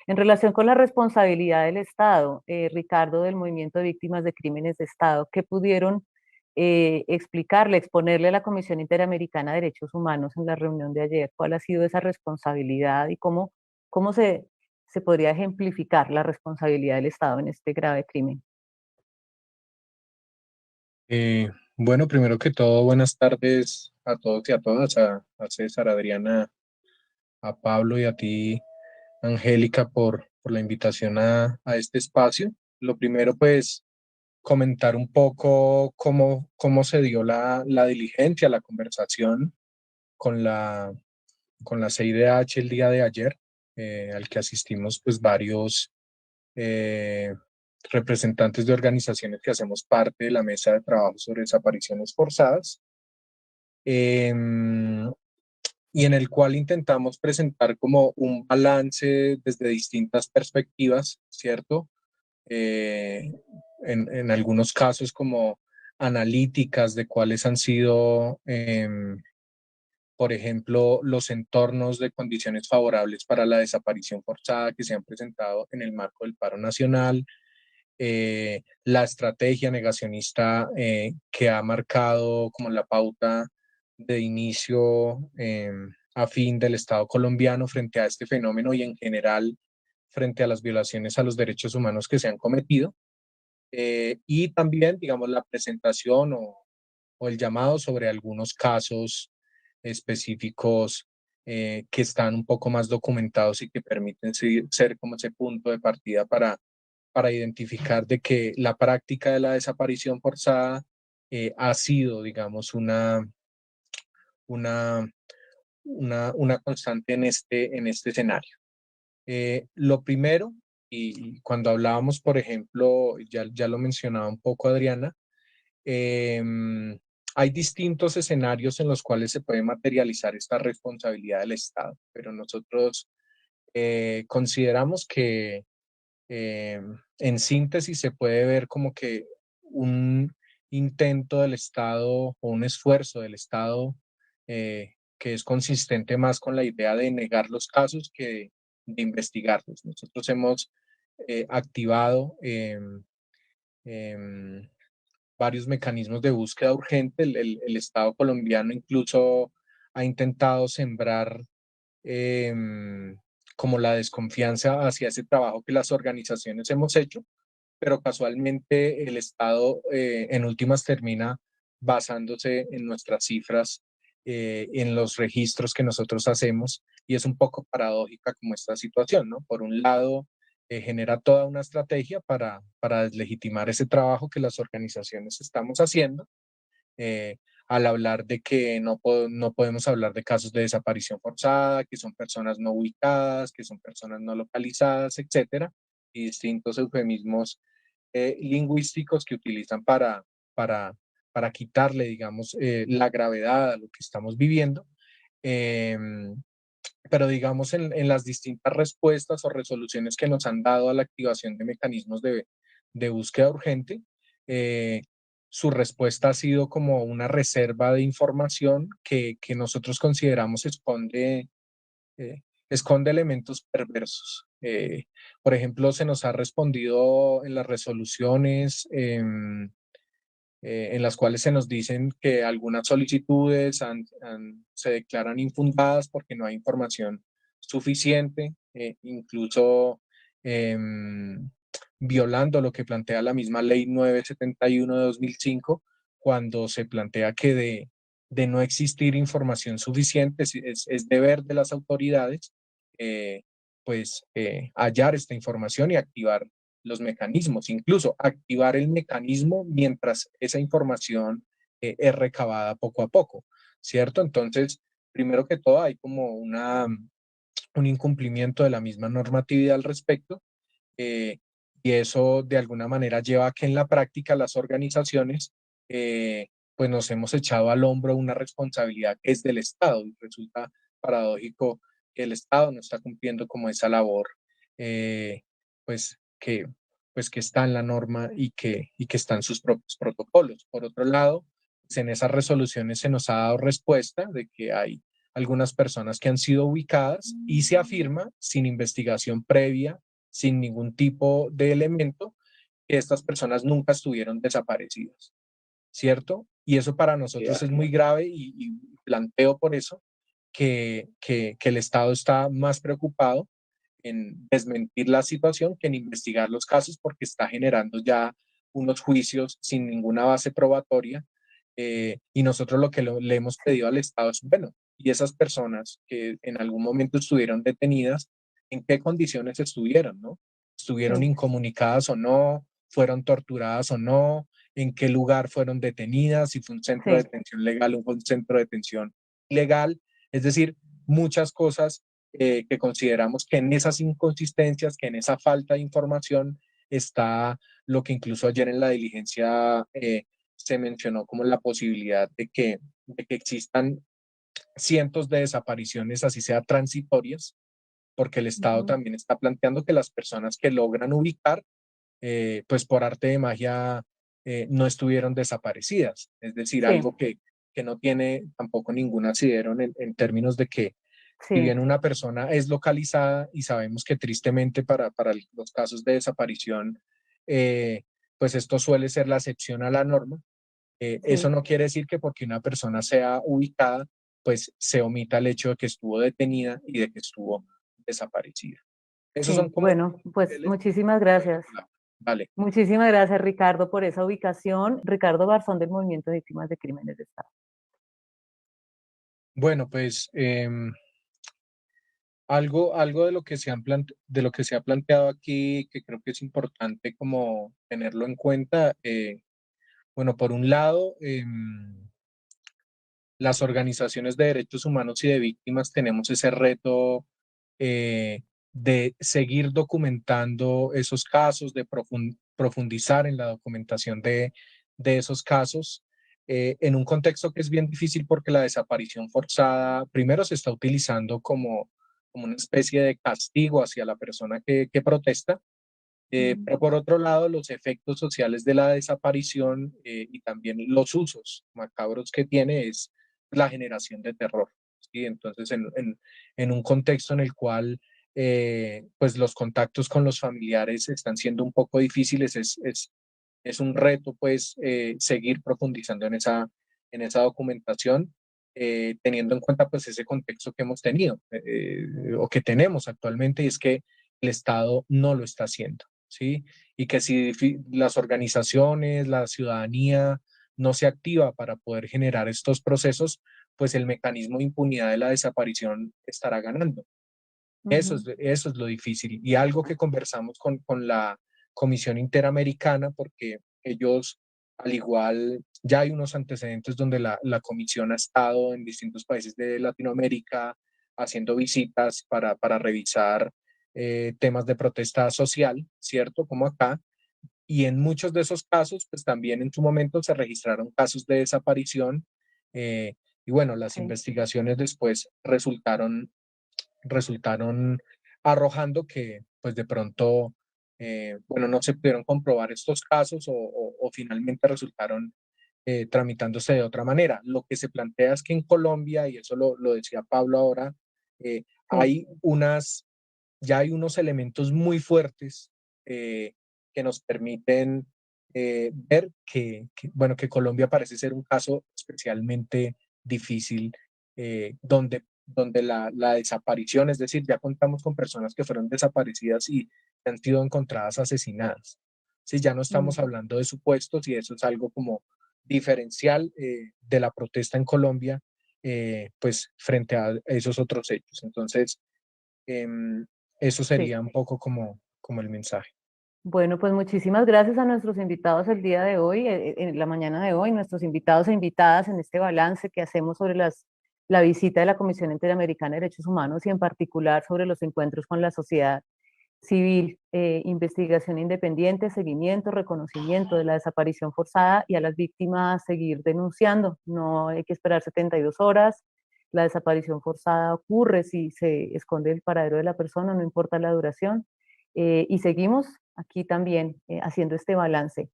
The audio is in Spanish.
En relación con la responsabilidad del Estado, Ricardo, del Movimiento de Víctimas de Crímenes de Estado, ¿qué pudieron explicarle, exponerle a la Comisión Interamericana de Derechos Humanos en la reunión de ayer? ¿Cuál ha sido esa responsabilidad y cómo se podría ejemplificar la responsabilidad del Estado en este grave crimen? Eh, bueno, primero que todo, buenas tardes a todos y a todas, a César, a Adriana, a Pablo y a ti, Angélica, por la invitación a este espacio. Lo primero, pues, comentar un poco cómo se dio la diligencia, la conversación con con la CIDH el día de ayer, al que asistimos, pues, varios eh, representantes de organizaciones que hacemos parte de la mesa de trabajo sobre desapariciones forzadas. em, y en el cual intentamos presentar como un balance desde distintas perspectivas, ¿cierto? Eh, en algunos casos como analíticas de cuáles han sido, por ejemplo, los entornos de condiciones favorables para la desaparición forzada que se han presentado en el marco del paro nacional, la estrategia negacionista que ha marcado como la pauta de inicio a fin del Estado colombiano frente a este fenómeno y en general frente a las violaciones a los derechos humanos que se han cometido. Y también, digamos, la presentación o el llamado sobre algunos casos específicos que están un poco más documentados y que permiten ser como ese punto de partida para identificar de que la práctica de la desaparición forzada ha sido, digamos, una, una constante en este escenario. Lo primero, y cuando hablábamos, por ejemplo, ya lo mencionaba un poco Adriana, eh, hay distintos escenarios en los cuales se puede materializar esta responsabilidad del Estado, pero nosotros consideramos que en síntesis se puede ver como que un intento del Estado o un esfuerzo del Estado que es consistente más con la idea de negar los casos que de investigarlos. Nosotros hemos activado em, varios mecanismos de búsqueda urgente. El Estado colombiano incluso ha intentado sembrar eh, como la desconfianza hacia ese trabajo que las organizaciones hemos hecho, pero casualmente el Estado en últimas termina basándose en nuestras cifras, en los registros que nosotros hacemos, y es un poco paradójica como esta situación, ¿no? Por un lado, genera toda una estrategia para deslegitimar ese trabajo que las organizaciones estamos haciendo, al hablar de que no podemos hablar de casos de desaparición forzada, que son personas no ubicadas, que son personas no localizadas, etcétera, y distintos eufemismos lingüísticos que utilizan para, para quitarle, digamos, la gravedad a lo que estamos viviendo. Eh, pero digamos, en las distintas respuestas o resoluciones que nos han dado a la activación de mecanismos de búsqueda urgente, eh, su respuesta ha sido como una reserva de información que nosotros consideramos eh, esconde elementos perversos. Por ejemplo, se nos ha respondido en las resoluciones en las cuales se nos dicen que algunas solicitudes se declaran infundadas porque no hay información suficiente, incluso em, violando lo que plantea la misma Ley 971 de 2005, cuando se plantea que de no existir información suficiente, es deber de las autoridades, eh, pues hallar esta información y activar los mecanismos, incluso activar el mecanismo mientras esa información es recabada poco a poco, ¿cierto? Entonces, primero que todo, hay como un incumplimiento de la misma normatividad al respecto, eh, y eso de alguna manera lleva a que en la práctica las organizaciones pues nos hemos echado al hombro una responsabilidad que es del Estado y resulta paradójico que el Estado no está cumpliendo como esa labor eh, pues que pues que está en la norma y que está en sus propios protocolos. Por otro lado, pues en esas resoluciones se nos ha dado respuesta de que hay algunas personas que han sido ubicadas y se afirma sin investigación previa, sin ningún tipo de elemento, que estas personas nunca estuvieron desaparecidas, ¿cierto? Y eso para nosotros es muy grave y planteo por eso que el Estado está más preocupado en desmentir la situación que en investigar los casos porque está generando ya unos juicios sin ninguna base probatoria y nosotros lo que le hemos pedido al Estado es, bueno, y esas personas que en algún momento estuvieron detenidas, ¿en qué condiciones estuvieron, no? ¿Estuvieron Sí, incomunicadas o no? ¿Fueron torturadas o no? ¿En qué lugar fueron detenidas? ¿Si fue un centro de sí, detención legal o fue un centro de detención ilegal? Es decir, muchas cosas que consideramos que en esas inconsistencias, que en esa falta de información está lo que incluso ayer en la diligencia se mencionó como la posibilidad de que existan cientos de desapariciones, así sea transitorias, porque el Estado ujú, también está planteando que las personas que logran ubicar, pues por arte de magia, no estuvieron desaparecidas. Es decir, sí, algo que no tiene tampoco ningún asidero en términos de que si sí, bien una persona es localizada y sabemos que tristemente para los casos de desaparición, pues esto suele ser la excepción a la norma, eso sí, no quiere decir que porque una persona sea ubicada, pues se omita el hecho de que estuvo detenida y de que estuvo desaparecida. Esos son sí. como Bueno, pues niveles muchísimas gracias. Vale. Muchísimas gracias, Ricardo, por esa ubicación. Ricardo Garzón, del Movimiento de Víctimas de Crímenes de Estado. Bueno, pues algo de lo que de lo que se ha planteado aquí, que creo que es importante como tenerlo en cuenta, bueno, por un lado, las organizaciones de derechos humanos y de víctimas tenemos ese reto de seguir documentando esos casos, de profundizar en la documentación de esos casos, en un contexto que es bien difícil porque la desaparición forzada, primero se está utilizando como una especie de castigo hacia la persona que protesta, Mm, pero por otro lado, los efectos sociales de la desaparición y también los usos macabros que tiene es la generación de terror. ¿Sí? Entonces, en un contexto en el cual pues los contactos con los familiares están siendo un poco difíciles, es un reto pues seguir profundizando en esa documentación, teniendo en cuenta pues ese contexto que hemos tenido o que tenemos actualmente y es que el Estado no lo está haciendo. ¿Sí? Y que si las organizaciones, la ciudadanía no se activa para poder generar estos procesos, pues el mecanismo de impunidad de la desaparición estará ganando. ujú, Eso es lo difícil. Y algo que conversamos con la Comisión Interamericana, porque ellos, al igual, ya hay unos antecedentes donde la Comisión ha estado en distintos países de Latinoamérica haciendo visitas para revisar temas de protesta social, ¿cierto? Como acá. Y en muchos de esos casos, pues también en su momento se registraron casos de desaparición. eh, y bueno, las sí, investigaciones después resultaron arrojando que pues de pronto, bueno, no se pudieron comprobar estos casos o finalmente resultaron tramitándose de otra manera. Lo que se plantea es que en Colombia, y eso lo decía Pablo ahora, eh, sí, hay unas, ya hay unos elementos muy fuertes que nos permiten ver bueno, que Colombia parece ser un caso especialmente difícil, donde la desaparición, es decir, ya contamos con personas que fueron desaparecidas y han sido encontradas asesinadas. Sí, ya no estamos mm, hablando de supuestos y eso es algo como diferencial de la protesta en Colombia, pues frente a esos otros hechos. Entonces, em, eso sí. sería un poco como el mensaje. Bueno, pues muchísimas gracias a nuestros invitados el día de hoy, en la mañana de hoy, nuestros invitados e invitadas en este balance que hacemos sobre la visita de la Comisión Interamericana de Derechos Humanos y en particular sobre los encuentros con la sociedad civil, investigación independiente, seguimiento, reconocimiento de la desaparición forzada y a las víctimas seguir denunciando. No hay que esperar 72 horas. La desaparición forzada ocurre si se esconde el paradero de la persona, no importa la duración. Y seguimos aquí también haciendo este balance.